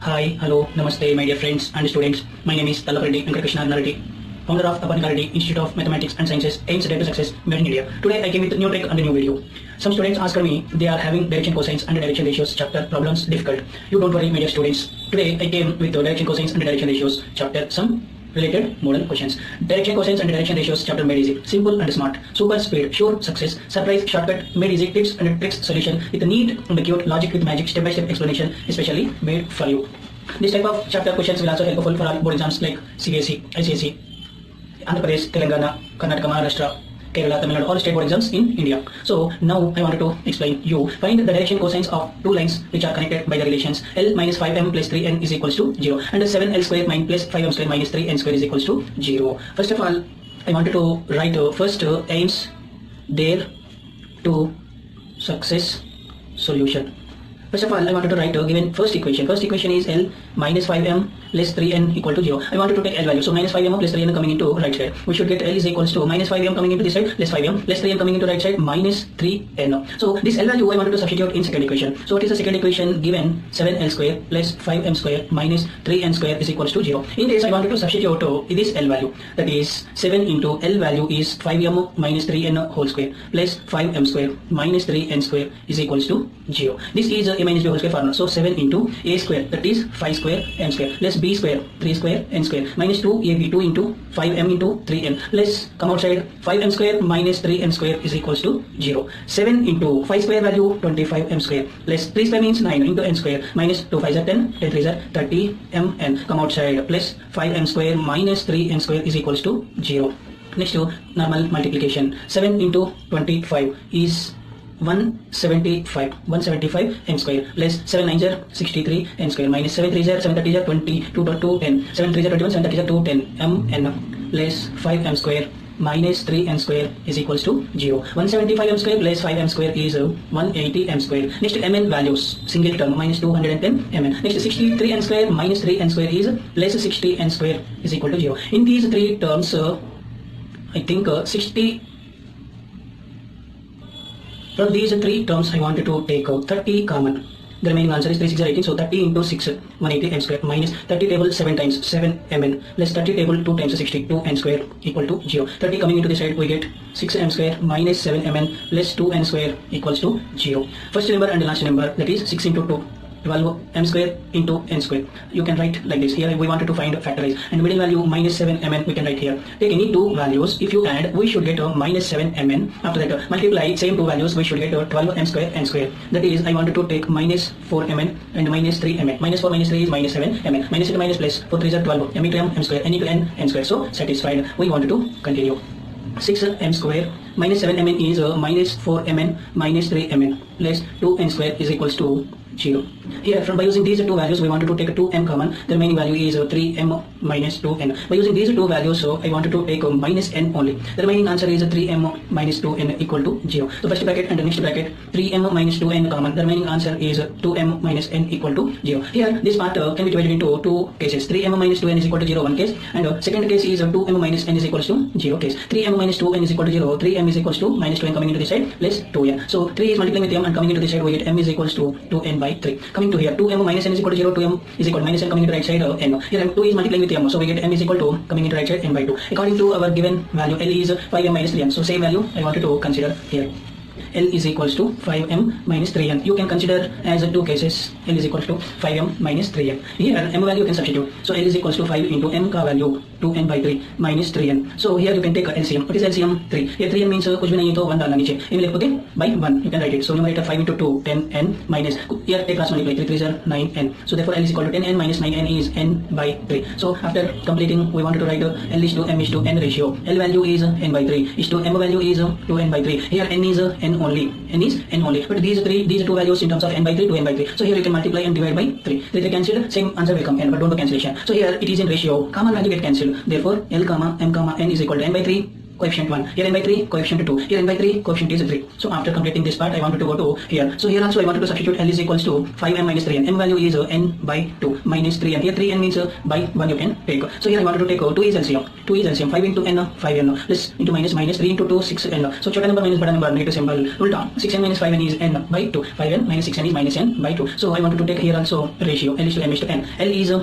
Hi, hello, namaste, my dear friends and students. My name is Tallapreddy Venkatakrishna Narati, founder of Aparnikarati Institute of Mathematics and Sciences, aims at success made in India. Today I came with a new trick and a new video. Some students asked me they are having direction cosines and direction ratios chapter problems difficult. You don't worry, my dear students. Today I came with the direction cosines and direction ratios chapter some related model questions. Direction cosines and direction ratios chapter made easy, simple and smart, super speed, sure success, surprise, shortcut, made easy, tips and tricks solution with a neat and cute logic with magic, step-by-step explanation, especially made for you. This type of chapter questions will also helpful for all board exams like CBSE, ICSE, Andhra Pradesh, Telangana, Karnataka, Maharashtra, Kerala, Tamil Nadu, all state board exams in India. So now I wanted to explain you. Find the direction cosines of two lines which are connected by the relations L minus 5m plus 3n is equals to 0 and 7l square plus 5m square minus 3n square is equals to 0. First of all, I wanted to write first aims there to success solution. First of all, I wanted to write given first equation. First equation is L minus 5m plus 3n equal to 0. I wanted to take L value. So minus 5m plus 3n coming into right side. We should get L is equals to minus 5m coming into this side plus 5m plus 3n coming into right side minus 3n. So this L value I wanted to substitute in second equation. So what is the second equation? Given 7l square plus 5m square minus 3n square is equals to 0. In this I wanted to substitute this L value. That is 7 into L value is 5m minus 3n whole square plus 5m square minus 3n square is equals to 0. This is a minus b whole square formula. So 7 into a square, that is 5 square n square, plus b square, 3 square n square, minus 2ab, 2 into 5m into 3n, less come outside 5m square minus 3n square is equals to 0. 7 into 5 square value 25m square, less 3 square means 9 into n square, minus 2 5 are 10, 10 3 are 30mn, come outside, plus 5m square minus 3n square is equals to 0. Next to normal multiplication, 7 into 25 is 175 m square less 7 9s are 63 n square minus 7 3s are 7 30s are 20 2 210 7 3s are 21 7 30s are 210 m n less 5 m square minus 3 n square is equals to 0. 175 m square less 5 m square is 180 m square. Next mn values, single term minus 210 mn. Next 63 n square minus 3 n square is less 60 n square is equal to 0. In these three terms, I think 60. From these three terms, I wanted to take out 30 common. The remaining answer is 3 6 are 18. So 30 into 6, 180 m square minus 30 table 7 times 7 mn less 30 table 2 times 62 n square equal to 0. 30 coming into this side, we get 6 m square minus 7 mn less 2 n square equals to 0. First number and the last number, that is 6 into 2. 12 m square into n square. You can write like this. Here we wanted to find factorize and middle value minus 7 mn we can write here. Take any two values. If you add, we should get a minus 7 mn. After that multiply same two values, we should get a 12 m square n square. That is, I wanted to take minus 4 mn and minus 3 mn. Minus 4 minus 3 is minus 7 mn. Minus into minus plus 4 3s are 12 m into m square n into n square. So satisfied. We wanted to continue. 6 m square minus 7 mn is minus 4 mn minus 3 mn less 2 n square is equals to 0. Here, by using these two values, we wanted to take a 2m common. The remaining value is 3m minus 2n. By using these two values, I wanted to take minus n only. The remaining answer is 3m minus 2n equal to 0. So first bracket and the next bracket, 3m minus 2n common. The remaining answer is 2m minus n equal to 0. Here, this part can be divided into two cases. 3m minus 2n is equal to 0, one case, and second case is 2m minus n is equals to 0 case. 3m minus 2n is equal to 0. 3m is equals to minus 2n coming into this side less 2n. So 3 is multiplying with m and coming into this side, we get m is equals to 2n by 3. Coming to here, 2m minus n is equal to 0, 2m is equal to minus n coming into right side n. Here 2 is multiplying with m, so we get m is equal to coming into right side n by 2. According to our given value, L is 5m minus 3n. So same value I wanted to consider here. L is equals to 5m minus 3n. You can consider as two cases. L is equals to 5m minus 3n. Here m value you can substitute. So L is equals to 5 into m का value 2n by 3 minus 3n. So here you can take LCM. What is LCM? 3. Here 3n means कुछ भी नहीं है तो 1 डालना नीचे. ये लिखोगे by 1. You can write it. So numerator 5 into 2 10n minus. Here take cross multiply. 3 3s are 9n. So therefore L is equal to 10n minus 9n is n by 3. So after completing, we wanted to write L is to m is to n ratio. L value is n by 3. Is to m value is 2n by 3. Here n is n only. N is n only. But these two values in terms of n by 3 to n by 3. So here you can multiply and divide by 3. 3 cancelled, same answer will come n, but don't do cancellation. So here it is in ratio. Common value get cancelled. Therefore L comma m comma n is equal to n by 3 coefficient 1. Here n by 3, coefficient 2. Here n by 3, coefficient is 3. So after completing this part, I wanted to go to here. So here also I wanted to substitute L is equals to 5m minus 3n. M value is n by 2 minus 3n. Here 3n means by 1 you can take. So here I wanted to take 2 is LCM. 2 is LCM. 5 into n, 5n. This into minus 3 into 2, 6n. So छोटा number minus बड़ा number, negative symbol. उल्टा 6n minus 5n is n by 2. 5n minus 6n is minus n by 2. So I wanted to take here also ratio. L is to m is to n. L is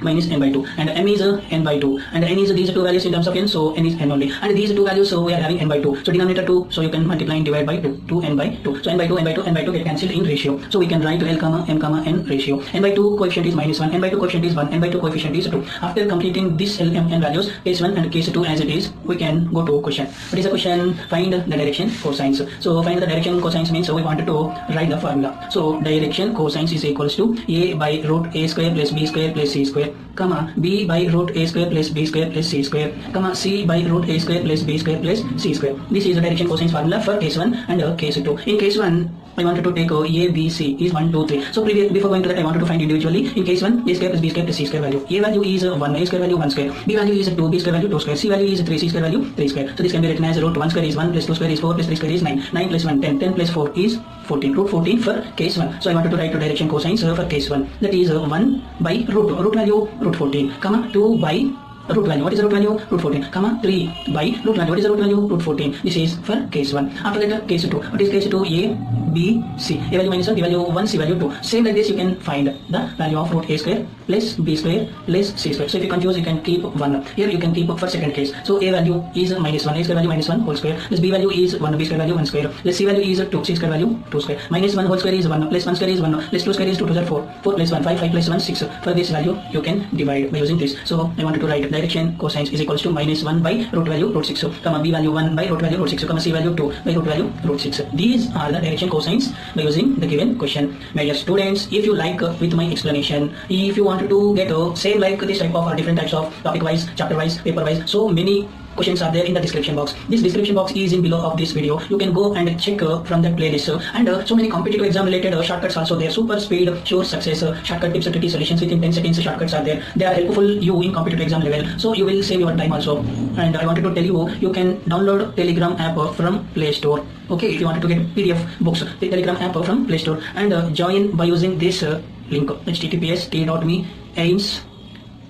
minus n by 2 and m is n by 2 and n is these two values in terms of n, so n is n only, and these two values, so we are having n by 2, so denominator 2, so you can multiply and divide by 2, 2n by 2, so n by 2, n by 2, n by 2 get cancelled in ratio, so we can write L comma m comma n ratio. N by 2 coefficient is minus 1, n by 2 coefficient is 1, n by 2 coefficient is 2. After completing this L, m, n values, case 1 and case 2 as it is, we can go to question. What is the question? Find the direction cosines. So find the direction cosines means, so we wanted to write the formula. So direction cosines is equals to a by root a square plus b square plus c square, comma b by root a square plus b square plus c square, comma c by root a square plus b square plus c square. This is the direction cosines formula for case 1 and case 2. In case 1, I wanted to take a, b, c is 1, 2, 3. So before going to that, I wanted to find individually. In case 1, a square plus b square plus c square value. A value is 1, a square value 1 square. B value is 2, b square value 2 square. C value is 3, c square value 3 square. So this can be written as root 1 square is 1 plus 2 square is 4 plus 3 square is 9. 9 plus 1, 10. 10 plus 4 is 14. Root 14 for case 1. So I wanted to write to direction cosines for case 1. That is 1 by root 2. Root value root 14, comma 2 by root value. What is the root value? Root 14, comma 3 by root value. What is the root value? Root 14. This is for case 1. After that, case 2. What is case 2? A, B, C. A value minus 1, B value 1, C value 2. Same like this, you can find the value of root A square plus B square plus C square. So if you confuse, you can keep 1. Here you can keep for second case. So A value is minus 1, A square value minus 1 whole square. Plus B value is 1, B square value 1 square. Plus C value is 2, C square value 2 square. Minus 1 whole square is 1, plus 1 square is 1, plus 2 square is 2 to the 4. 4 plus 1, 5, 5 plus 1, 6. For this value, you can divide by using this. So I wanted to write direction cosines is equals to minus 1 by root value root 6, comma B value 1 by root value root 6, comma C value 2 by root value root 6. These are the direction cosines by using the given question. My dear students, if you like with my explanation, if you want to get same like this type of different types of topic wise, chapter wise, paper wise, so many questions are there in the description box. This description box is in below of this video. You can go and check from that playlist, and so many competitive exam related shortcuts also there. Super speed, sure success, shortcut tips and tricky solutions within 10 seconds shortcuts are there. They are helpful you in competitive exam level, so you will save your time also. And I wanted to tell you, you can download Telegram app from Play Store. Okay, if you wanted to get PDF books, the Telegram app from Play Store, and join by using this link, https://t.me aims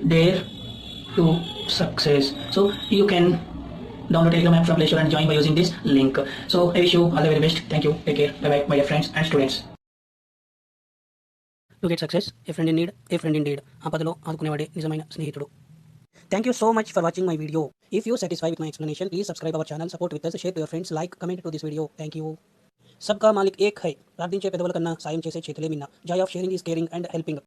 dare to success. So you can download Telegram app from Play Store and join by using this link. So I wish you all the very best. Thank you. Take care. Bye bye, my dear friends and students. To get success, a friend in need, a friend indeed. ఆపదలో ఆదుకునేవాడే నిజమైన స్నేహితుడు. Thank you so much for watching my video. If you satisfied with my explanation, please subscribe our channel, support with us, share to your friends, like, comment to this video. Thank you. सबका मालिक एक है. ప్రార్థించే పెదవుల కన్నా సాయం చేసే చేతులే మిన్న. Joy of sharing is caring and helping.